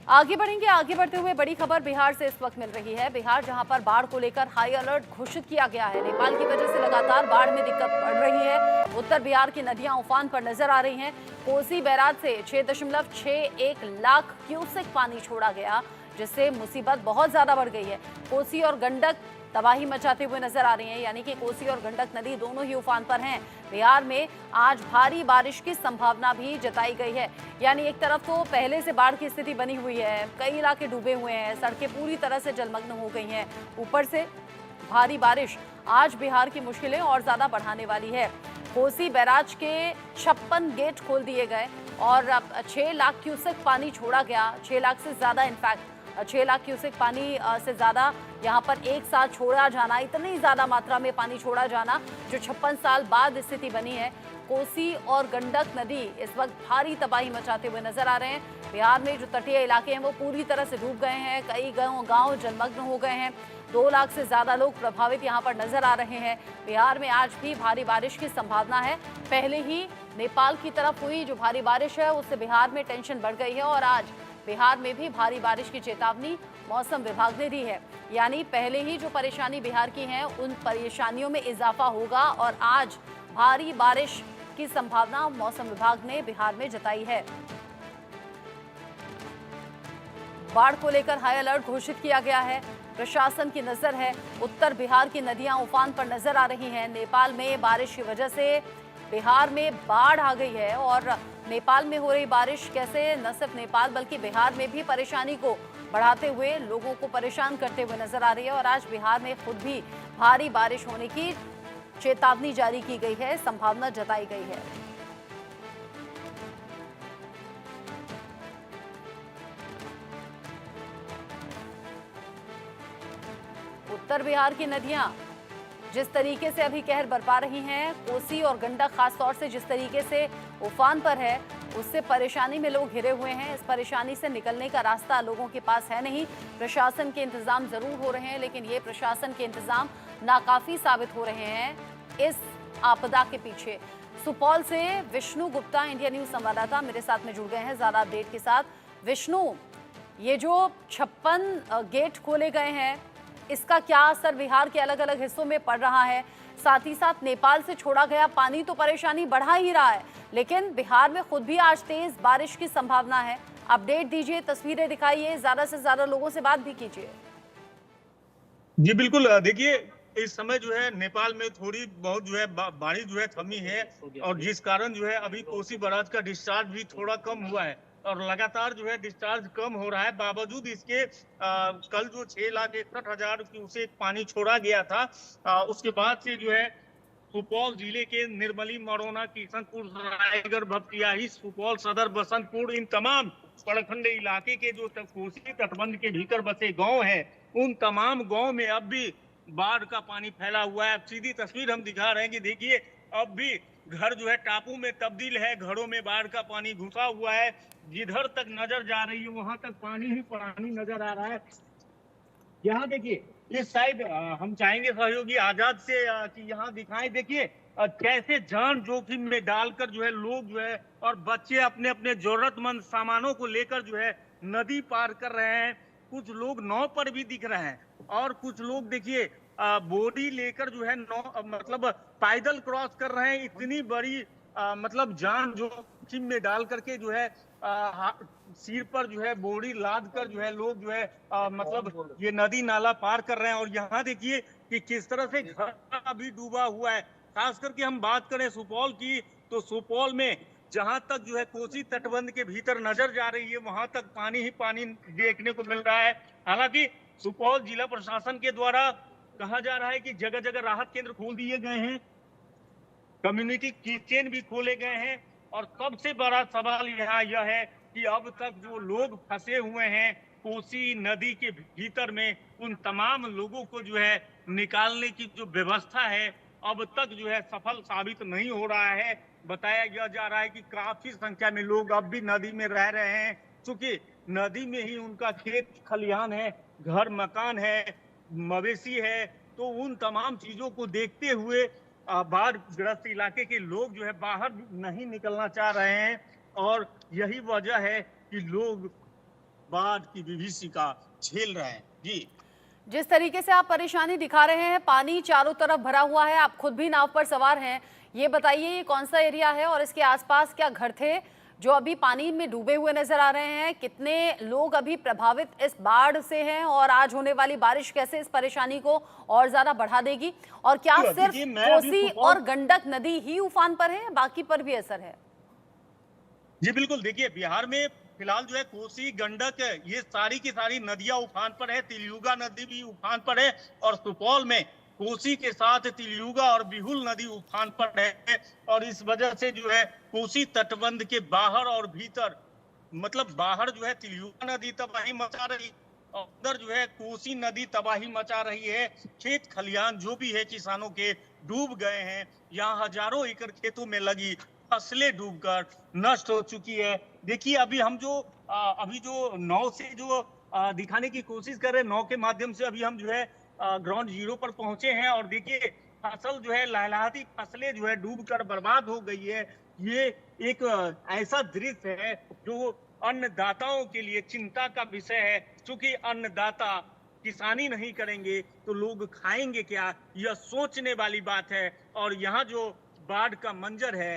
आगे बढ़ेंगे। आगे बढ़ते हुए बड़ी खबर बिहार से इस वक्त मिल रही है। बिहार जहां पर बाढ़ को लेकर हाई अलर्ट घोषित किया गया है। नेपाल की वजह से लगातार बाढ़ में दिक्कत बढ़ रही है। उत्तर बिहार की नदियां उफान पर नजर आ रही हैं। कोसी बैराज से 6.61 लाख क्यूसेक पानी छोड़ा गया, जिससे मुसीबत बहुत ज्यादा बढ़ गई है। कोसी और गंडक तबाही मचाते हुए नजर आ रही हैं, यानी कि कोसी और गंडक नदी दोनों ही उफान पर हैं। बिहार में आज भारी बारिश की संभावना भी जताई गई है। यानी एक तरफ तो पहले से बाढ़ की स्थिति बनी हुई है, कई इलाके डूबे हुए हैं, सड़कें पूरी तरह से जलमग्न हो गई हैं। ऊपर से भारी बारिश आज बिहार की मुश्किलें और ज्यादा बढ़ाने वाली है। कोसी बैराज के 56 गेट खोल दिए गए और 6 लाख क्यूसेक पानी छोड़ा गया। 6 लाख से ज्यादा, इनफैक्ट 6 लाख क्यूसेक पानी से ज्यादा यहाँ पर एक साथ छोड़ा जाना, इतनी ज्यादा मात्रा में पानी छोड़ा जाना जो 56 साल बाद स्थिति बनी है। कोसी और गंडक नदी इस वक्त भारी तबाही मचाते हुए नजर आ रहे हैं। बिहार में जो तटीय इलाके हैं वो पूरी तरह से डूब गए हैं, कई गांव जलमग्न हो गए हैं। 2 लाख से ज्यादा लोग प्रभावित यहाँ पर नजर आ रहे हैं। बिहार में आज भी भारी बारिश की संभावना है। पहले ही नेपाल की तरफ हुई जो भारी बारिश है उससे बिहार में टेंशन बढ़ गई है और आज बिहार में भी भारी बारिश की चेतावनी मौसम विभाग ने दी है। यानी पहले ही जो परेशानी बिहार की है उन परेशानियों में इजाफा होगा और आज भारी बारिश की संभावना मौसम विभाग ने बिहार में जताई है। बाढ़ को लेकर हाई अलर्ट घोषित किया गया है। प्रशासन की नजर है। उत्तर बिहार की नदियां उफान पर नजर आ रही हैं। नेपाल में बारिश की वजह से बिहार में बाढ़ आ गई है और नेपाल में हो रही बारिश कैसे न सिर्फ नेपाल बल्कि बिहार में भी परेशानी को बढ़ाते हुए लोगों को परेशान करते हुए नजर आ रही है। और आज बिहार में खुद भी भारी बारिश होने की चेतावनी जारी की गई है, संभावना जताई गई है। उत्तर बिहार की नदियां जिस तरीके से अभी कहर बरपा रही हैं, कोसी और गंडक खासतौर से जिस तरीके से उफान पर है, उससे परेशानी में लोग घिरे हुए हैं। इस परेशानी से निकलने का रास्ता लोगों के पास है नहीं। प्रशासन के इंतजाम जरूर हो रहे हैं, लेकिन ये प्रशासन के इंतजाम नाकाफी साबित हो रहे हैं इस आपदा के पीछे। सुपौल से विष्णु गुप्ता, इंडिया न्यूज संवाददाता, मेरे साथ में जुड़ गए हैं ज्यादा अपडेट के साथ। विष्णु, ये जो 56 गेट खोले गए हैं, इसका क्या असर बिहार के अलग अलग हिस्सों में पड़ रहा है? साथ ही साथ नेपाल से छोड़ा गया पानी तो परेशानी बढ़ा ही रहा है, लेकिन बिहार में खुद भी आज तेज बारिश की संभावना है। अपडेट दीजिए, तस्वीरें दिखाइए, ज्यादा से ज्यादा लोगों से बात भी कीजिए। जी बिल्कुल, देखिए इस समय जो है नेपाल में थोड़ी बहुत जो है बारिश जो है थमी है और जिस कारण जो है अभी कोसी बैराज का डिस्चार्ज भी थोड़ा कम हुआ है और लगातार जो है डिस्चार्ज कम हो रहा है। बावजूद इसके कल जो 6,61,000 क्यूसेक पानी छोड़ा गया था, उसके बाद से जो है सुपौल जिले के निर्मली, मरौना, किशनपुर, रायगढ़, भपटियाही, सुपौल सदर, बसंतपुर, इन तमाम प्रखंड इलाके के जो कोसी तटबंध के भीतर बसे गांव हैं, उन तमाम गांव में अब भी बाढ़ का पानी फैला हुआ है। अब सीधी तस्वीर हम दिखा रहे हैं कि देखिए अब भी घर जो है टापू में तब्दील है, घरों में बाढ़ का पानी घुसा हुआ है। जिधर तक नजर जा रही है वहां तक पानी ही पानी नजर आ रहा है। यहाँ देखिए इस साइड हम चाहेंगे सहयोगी आजाद से कि यहाँ दिखाएं। देखिए कैसे जान जोखिम में डालकर जो है लोग जो है और बच्चे अपने अपने जरूरतमंद सामानों को लेकर जो है नदी पार कर रहे हैं। कुछ लोग नाव पर भी दिख रहे हैं और कुछ लोग देखिए बोरी लेकर जो है मतलब पैदल क्रॉस कर रहे हैं। इतनी बड़ी मतलब जान जोखिम में डाल करके जो है सिर पर जो है बोरी लाद कर जो है लोग जो है मतलब ये नदी नाला पार कर रहे हैं। और यहाँ देखिए कि किस तरह से घर अभी डूबा हुआ है। खास करके हम बात करें सुपौल की, तो सुपौल में जहां तक जो है कोसी तटबंध के भीतर नजर जा रही है वहां तक पानी ही पानी देखने को मिल रहा है। हालांकि सुपौल जिला प्रशासन के द्वारा कहा जा रहा है कि जगह जगह राहत केंद्र खोल दिए गए हैं, कम्युनिटी किचन भी खोले गए हैं। और सबसे बड़ा सवाल यहाँ यह है कि अब तक जो लोग फंसे हुए हैं कोसी नदी के भीतर में, उन तमाम लोगों को जो है निकालने की जो व्यवस्था है अब तक जो है सफल साबित नहीं हो रहा है। बताया जा रहा है कि काफी संख्या में लोग अब भी नदी में रह रहे हैं, क्योंकि नदी में ही उनका खेत खलिहान है, घर मकान है, मवेशी है। तो उन तमाम चीजों को देखते हुए बाढ़ ग्रस्त इलाके के लोग जो है बाहर नहीं निकलना चाह रहे हैं और यही वजह है कि लोग बाढ़ की विभीषिका झेल रहे हैं। जी जिस तरीके से आप परेशानी दिखा रहे हैं, पानी चारों तरफ भरा हुआ है, आप खुद भी नाव पर सवार हैं, ये बताइए ये कौन सा एरिया है और इसके आसपास क्या घर थे जो अभी पानी में डूबे हुए नजर आ रहे हैं? कितने लोग अभी प्रभावित इस बाढ़ से हैं और आज होने वाली बारिश कैसे इस परेशानी को और ज्यादा बढ़ा देगी? और क्या सिर्फ कोसी और गंडक नदी ही उफान पर है, बाकी पर भी असर है? जी बिल्कुल, देखिए बिहार में फिलहाल जो है कोसी, गंडक, ये सारी की सारी नदियां उफान पर है। तिलयुगा नदी भी उफान पर है और सुपौल में कोसी के साथ तिलयुगा और बिहुल नदी उफान पर है। और इस वजह से जो है कोसी तटबंध के बाहर और भीतर, मतलब बाहर जो है तिलयुगा नदी तबाही मचा रही और अंदर जो है कोसी नदी तबाही मचा रही है। खेत खलियान जो भी है किसानों के डूब गए हैं। यहाँ हजारों एकड़ खेतों में लगी फसलें डूबकर नष्ट हो चुकी है। देखिए अभी हम जो अभी जो नाव से जो दिखाने की कोशिश कर रहे हैं, नाव के माध्यम से अभी हम जो है ग्राउंड जीरो पर पहुंचे हैं और देखिए फसल जो है लहलहाती फसलें जो है डूबकर बर्बाद हो गई है। ये एक ऐसा दृश्य है जो अन्नदाताओं के लिए चिंता का विषय है, क्योंकि अन्नदाता किसानी नहीं करेंगे तो लोग खाएंगे क्या, यह सोचने वाली बात है। और यहाँ जो बाढ़ का मंजर है,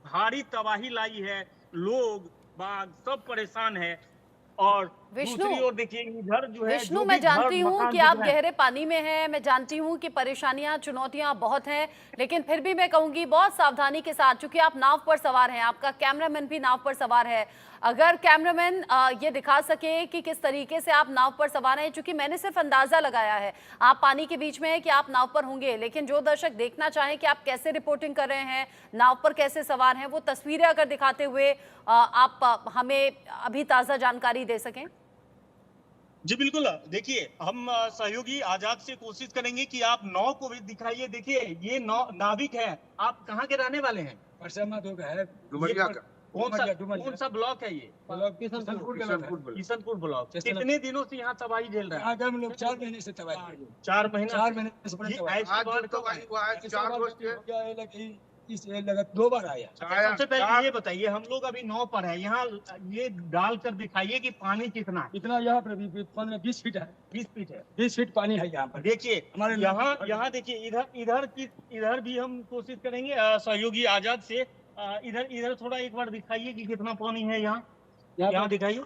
भारी तबाही लाई है, लोग बाग सब परेशान है। और दूसरी ओर देखिए इधर जो है विष्णु, मैं जानती हूँ कि आप गहरे पानी में हैं, मैं जानती हूँ कि परेशानियां, चुनौतियां बहुत हैं, लेकिन फिर भी मैं कहूंगी बहुत सावधानी के साथ, क्योंकि आप नाव पर सवार हैं, आपका कैमरामैन भी नाव पर सवार है। अगर कैमरामैन ये दिखा सके कि किस तरीके से आप नाव पर सवार हैं, क्योंकि मैंने सिर्फ अंदाजा लगाया है, आप पानी के बीच में है कि आप नाव पर होंगे, लेकिन जो दर्शक देखना चाहें कि आप कैसे रिपोर्टिंग कर रहे हैं, नाव पर कैसे सवार हैं, वो तस्वीरें अगर दिखाते हुए आप हमें अभी ताज़ा जानकारी दे सकें। जी बिल्कुल, देखिए हम सहयोगी आजाद से कोशिश करेंगे कि आप नाव को भी दिखाइए। देखिए ये नाविक है, आप कहाँ के रहने वाले हैं? कौन सा ब्लॉक है ये? किशनपुर ब्लॉक। कितने दिनों से यहाँ तबाही झेल रहा है? हम लोग 4 महीने से तबाही। 4 महीने से लगा 2 बार आया। सबसे पहले ये बताइए, हम लोग अभी 9 पर है, यहाँ ये डाल कर दिखाइए कि पानी कितना है। इतना यहाँ पर 20 फीट है। 20 फीट है, 20 फीट पानी है यहाँ पर। देखिए हमारे यहाँ देखिए इधर भी हम कोशिश करेंगे सहयोगी आजाद से। इधर थोड़ा एक बार दिखाइए कि कितना पानी है यहाँ दिखाइए।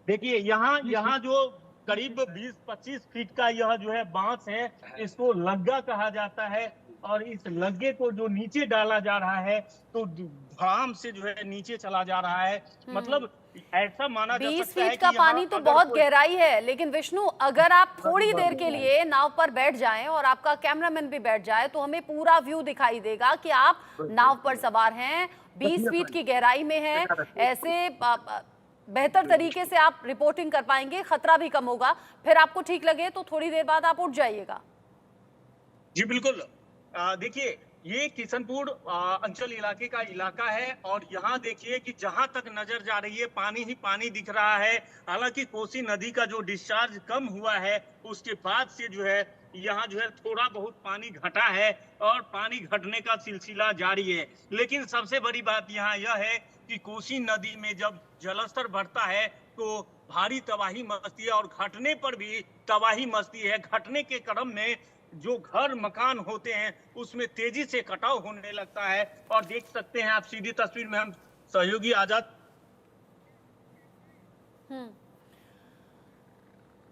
देखिए यहाँ जो करीब 20-25 फीट का यह जो है बांस है, इसको लग्गा कहा जाता है। और इस लग्गे को जो नीचे डाला जा रहा है तो धड़ाम से जो है नीचे चला जा रहा है। मतलब ऐसा माना जा सकता है कि 20 फीट का पानी तो बहुत गहराई है। लेकिन विष्णु, अगर आप थोड़ी देर के लिए नाव पर बैठ जाएं और आपका कैमरामैन भी बैठ जाए तो हमें पूरा व्यू दिखाई देगा कि आप नाव पर सवार हैं, 20 फीट की गहराई में हैं। ऐसे बेहतर तरीके से आप रिपोर्टिंग कर पाएंगे, खतरा भी कम होगा। फिर आपको ठीक लगे तो थोड़ी देर बाद आप उठ जाइएगा। जी बिल्कुल, देखिए ये किशनपुर अंचल इलाके का इलाका है और यहाँ देखिए कि जहां तक नजर जा रही है पानी ही पानी दिख रहा है। हालांकि कोसी नदी का जो डिस्चार्ज कम हुआ है उसके बाद से जो है यहाँ जो है थोड़ा बहुत पानी घटा है और पानी घटने का सिलसिला जारी है। लेकिन सबसे बड़ी बात यहाँ यह है कि कोसी नदी में जब जलस्तर बढ़ता है तो भारी तबाही मचती है और घटने पर भी तबाही मचती है। घटने के क्रम में जो घर मकान होते हैं उसमें तेजी से कटाव होने लगता है। और देख सकते हैं आप सीधी तस्वीर में, हम सहयोगी आजाद।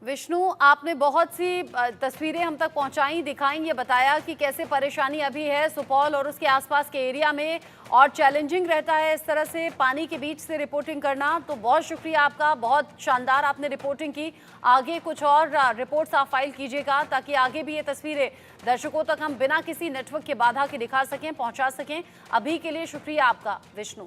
विष्णु, आपने बहुत सी तस्वीरें हम तक पहुंचाई, दिखाई, ये बताया कि कैसे परेशानी अभी है सुपौल और उसके आसपास के एरिया में और चैलेंजिंग रहता है इस तरह से पानी के बीच से रिपोर्टिंग करना। तो बहुत शुक्रिया आपका, बहुत शानदार आपने रिपोर्टिंग की। आगे कुछ और रिपोर्ट्स आप फाइल कीजिएगा ताकि आगे भी ये तस्वीरें दर्शकों तक हम बिना किसी नेटवर्क के बाधा के दिखा सकें, पहुंचा सकें। अभी के लिए शुक्रिया आपका विष्णु।